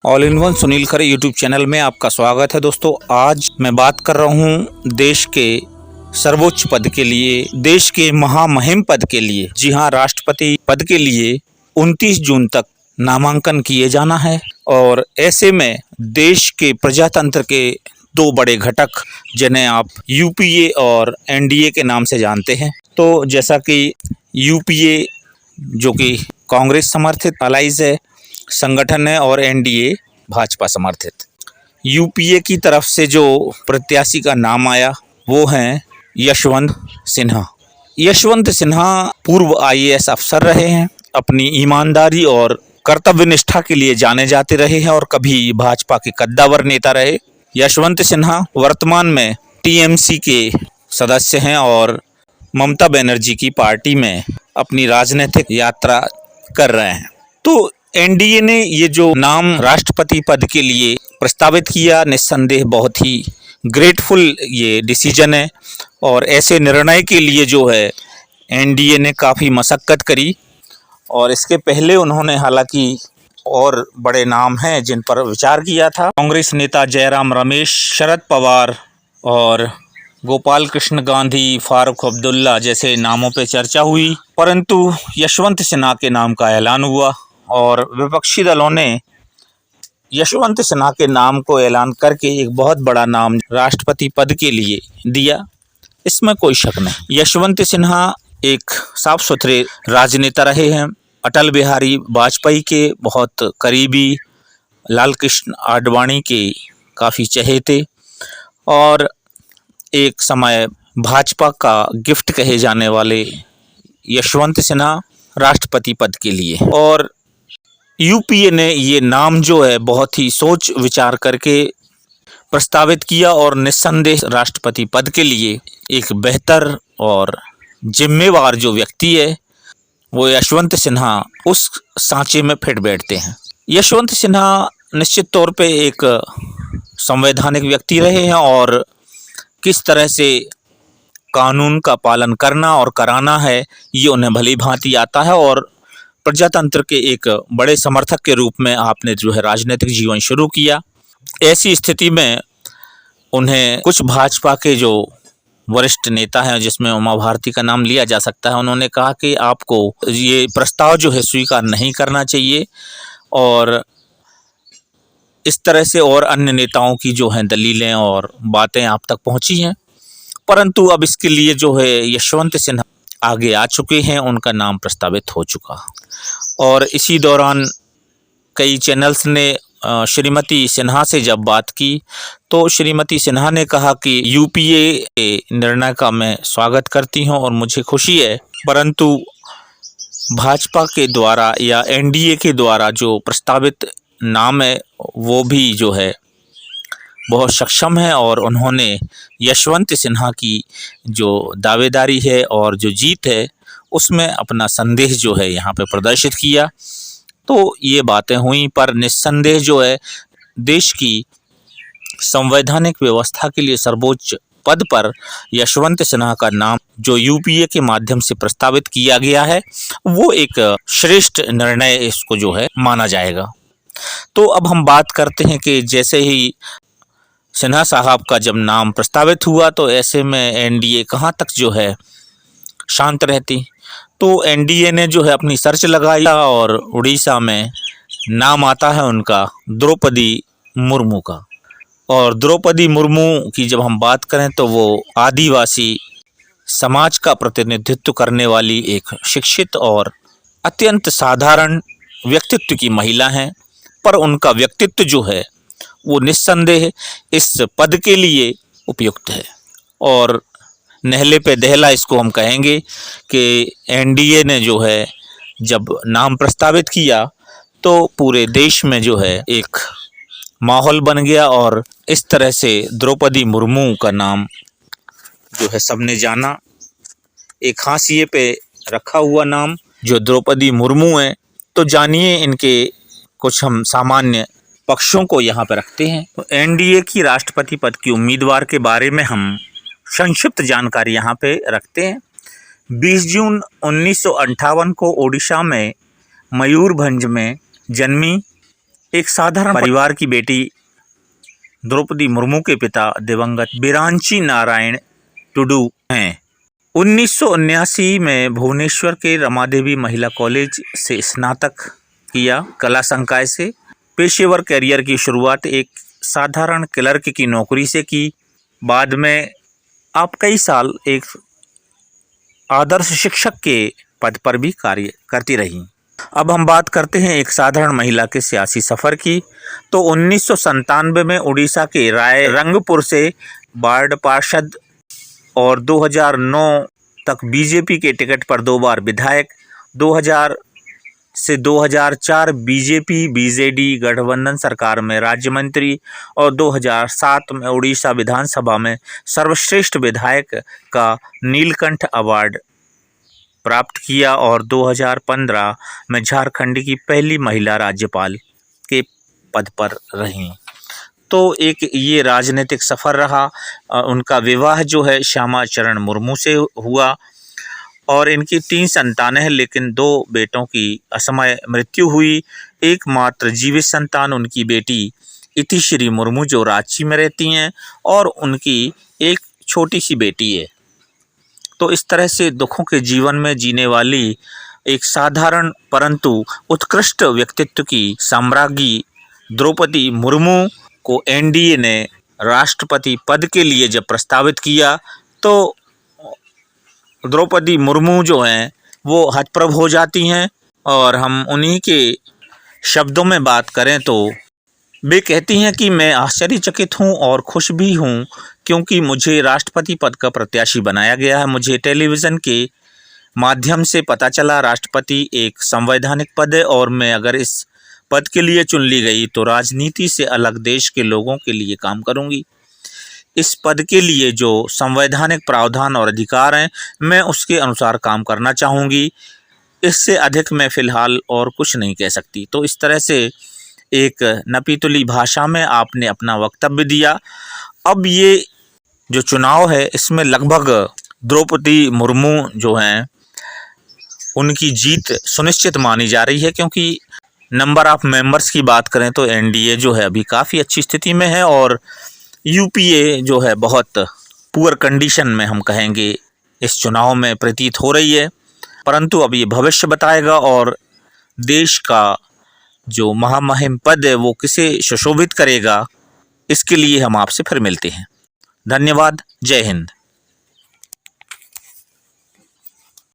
All in one Sunil Khare YouTube channel में आपका स्वागत है। दोस्तों, आज मैं बात कर रहा हूँ देश के सर्वोच्च पद के लिए, देश के महामहिम पद के लिए। जी हाँ, राष्ट्रपति पद के लिए 29 जून तक नामांकन किए जाना है। और ऐसे में देश के प्रजातंत्र के दो बड़े घटक, जिन्हें आप यूपीए और एनडीए के नाम से जानते हैं। तो जैसा कि यूपीए जो कि कांग्रेस समर्थित अलाइज है, संगठन है, और एनडीए भाजपा समर्थित। यूपीए की तरफ से जो प्रत्याशी का नाम आया वो हैं यशवंत सिन्हा। यशवंत सिन्हा पूर्व आईएएस अफसर रहे हैं। अपनी ईमानदारी और कर्तव्य निष्ठा के लिए जाने जाते रहे हैं और कभी भाजपा के कद्दावर नेता रहे। यशवंत सिन्हा वर्तमान में टीएमसी के सदस्य हैं और ममता बनर्जी की पार्टी में अपनी राजनीतिक यात्रा कर रहे हैं। तो एनडीए ने ये जो नाम राष्ट्रपति पद के लिए प्रस्तावित किया, निस्संदेह बहुत ही ग्रेटफुल ये डिसीजन है। और ऐसे निर्णय के लिए जो है एनडीए ने काफ़ी मशक्क़त करी। और इसके पहले उन्होंने हालांकि और बड़े नाम हैं जिन पर विचार किया था। कांग्रेस नेता जयराम रमेश, शरद पवार और गोपाल कृष्ण गांधी, फारूक अब्दुल्ला जैसे नामों पे चर्चा हुई, परंतु यशवंत सिन्हा के नाम का ऐलान हुआ और विपक्षी दलों ने यशवंत सिन्हा के नाम को ऐलान करके एक बहुत बड़ा नाम राष्ट्रपति पद के लिए दिया। इसमें कोई शक नहीं। यशवंत सिन्हा एक साफ सुथरे राजनेता रहे हैं। अटल बिहारी वाजपेयी के बहुत करीबी, लाल कृष्ण आडवाणी के काफ़ी चहेते, और एक समय भाजपा का गिफ्ट कहे जाने वाले यशवंत सिन्हा राष्ट्रपति पद के लिए। और यूपीए ने ये नाम जो है बहुत ही सोच विचार करके प्रस्तावित किया और निस्संदेह राष्ट्रपति पद के लिए एक बेहतर और जिम्मेवार जो व्यक्ति है वो यशवंत सिन्हा उस सांचे में फिट बैठते हैं। यशवंत सिन्हा निश्चित तौर पे एक संवैधानिक व्यक्ति रहे हैं और किस तरह से कानून का पालन करना और कराना है ये उन्हें भली भांति आता है। और प्रजातंत्र के एक बड़े समर्थक के रूप में आपने जो है राजनीतिक जीवन शुरू किया। ऐसी स्थिति में उन्हें कुछ भाजपा के जो वरिष्ठ नेता हैं, जिसमें उमा भारती का नाम लिया जा सकता है, उन्होंने कहा कि आपको ये प्रस्ताव जो है स्वीकार नहीं करना चाहिए। और इस तरह से और अन्य नेताओं की जो हैं दलीलें और बातें आप तक पहुंची हैं, परंतु अब इसके लिए जो है यशवंत सिन्हा आगे आ चुके हैं, उनका नाम प्रस्तावित हो चुका। और इसी दौरान कई चैनल्स ने श्रीमती सिन्हा से जब बात की तो श्रीमती सिन्हा ने कहा कि यूपीए के निर्णय का मैं स्वागत करती हूं और मुझे खुशी है, परंतु भाजपा के द्वारा या एनडीए के द्वारा जो प्रस्तावित नाम है वो भी जो है बहुत सक्षम है। और उन्होंने यशवंत सिन्हा की जो दावेदारी है और जो जीत है उसमें अपना संदेह जो है यहाँ पे प्रदर्शित किया। तो ये बातें हुई, पर निस्संदेह जो है देश की संवैधानिक व्यवस्था के लिए सर्वोच्च पद पर यशवंत सिन्हा का नाम जो यूपीए के माध्यम से प्रस्तावित किया गया है वो एक श्रेष्ठ निर्णय इसको जो है माना जाएगा। तो अब हम बात करते हैं कि जैसे ही सिन्हा साहब का जब नाम प्रस्तावित हुआ तो ऐसे में एनडीए कहाँ तक जो है शांत रहती। तो एनडीए ने जो है अपनी सर्च लगाई और उड़ीसा में नाम आता है उनका द्रौपदी मुर्मू का। और द्रौपदी मुर्मू की जब हम बात करें तो वो आदिवासी समाज का प्रतिनिधित्व करने वाली एक शिक्षित और अत्यंत साधारण व्यक्तित्व की महिला हैं, पर उनका व्यक्तित्व जो है वो निस्संदेह इस पद के लिए उपयुक्त है। और नहले पे दहला इसको हम कहेंगे कि एनडीए ने जो है जब नाम प्रस्तावित किया तो पूरे देश में जो है एक माहौल बन गया और इस तरह से द्रौपदी मुर्मू का नाम जो है सबने जाना। एक हाशिए पे रखा हुआ नाम जो द्रौपदी मुर्मू है। तो जानिए इनके कुछ हम सामान्य पक्षों को यहाँ पर रखते हैं। तो एनडीए की राष्ट्रपति पद की उम्मीदवार के बारे में हम संक्षिप्त जानकारी यहाँ पे रखते हैं। 20 जून 1958 को ओडिशा में मयूरभंज में जन्मी एक साधारण परिवार की बेटी द्रौपदी मुर्मू के पिता दिवंगत बिरांची नारायण टुडू हैं। 1979 में भुवनेश्वर के रमादेवी महिला कॉलेज से स्नातक किया कला संकाय से। पेशेवर करियर की शुरुआत एक साधारण क्लर्क की नौकरी से की। बाद में आप कई साल एक आदर्श शिक्षक के पद पर भी कार्य करती रहीं। अब हम बात करते हैं एक साधारण महिला के सियासी सफ़र की। तो 1997 में उड़ीसा के राय रंगपुर से वार्ड पार्षद और 2009 तक बीजेपी के टिकट पर 2 बार विधायक, 2000 से 2004 बीजेपी बीजेडी गठबंधन सरकार में राज्य मंत्री और 2007 में उड़ीसा विधानसभा में सर्वश्रेष्ठ विधायक का नीलकंठ अवार्ड प्राप्त किया और 2015 में झारखंड की पहली महिला राज्यपाल के पद पर रहीं। तो एक ये राजनीतिक सफ़र रहा। उनका विवाह जो है श्यामा चरण मुर्मू से हुआ और इनकी 3 संतानें हैं, लेकिन 2 बेटों की असमय मृत्यु हुई। एकमात्र जीवित संतान उनकी बेटी इतिश्री मुर्मू जो रांची में रहती हैं और उनकी एक छोटी सी बेटी है। तो इस तरह से दुखों के जीवन में जीने वाली एक साधारण परंतु उत्कृष्ट व्यक्तित्व की साम्राज्ञी द्रौपदी मुर्मू को एनडीए ने राष्ट्रपति पद के लिए जब प्रस्तावित किया तो द्रौपदी मुर्मू जो हैं वो हतप्रभ हो जाती हैं। और हम उन्हीं के शब्दों में बात करें तो वे कहती हैं कि मैं आश्चर्यचकित हूं और खुश भी हूं क्योंकि मुझे राष्ट्रपति पद का प्रत्याशी बनाया गया है। मुझे टेलीविज़न के माध्यम से पता चला राष्ट्रपति एक संवैधानिक पद है और मैं अगर इस पद के लिए चुन ली गई तो राजनीति से अलग देश के लोगों के लिए काम करूंगी। इस पद के लिए जो संवैधानिक प्रावधान और अधिकार हैं मैं उसके अनुसार काम करना चाहूँगी। इससे अधिक मैं फ़िलहाल और कुछ नहीं कह सकती। तो इस तरह से एक नपीतुली भाषा में आपने अपना वक्तव्य दिया। अब ये जो चुनाव है इसमें लगभग द्रौपदी मुर्मू जो हैं उनकी जीत सुनिश्चित मानी जा रही है क्योंकि नंबर ऑफ मेंबर्स की बात करें तो एनडीए जो है अभी काफ़ी अच्छी स्थिति में है और यूपीए जो है बहुत पुअर कंडीशन में हम कहेंगे इस चुनाव में प्रतीत हो रही है। परंतु अब ये भविष्य बताएगा और देश का जो महामहिम पद है वो किसे सुशोभित करेगा, इसके लिए हम आपसे फिर मिलते हैं। धन्यवाद। जय हिंद।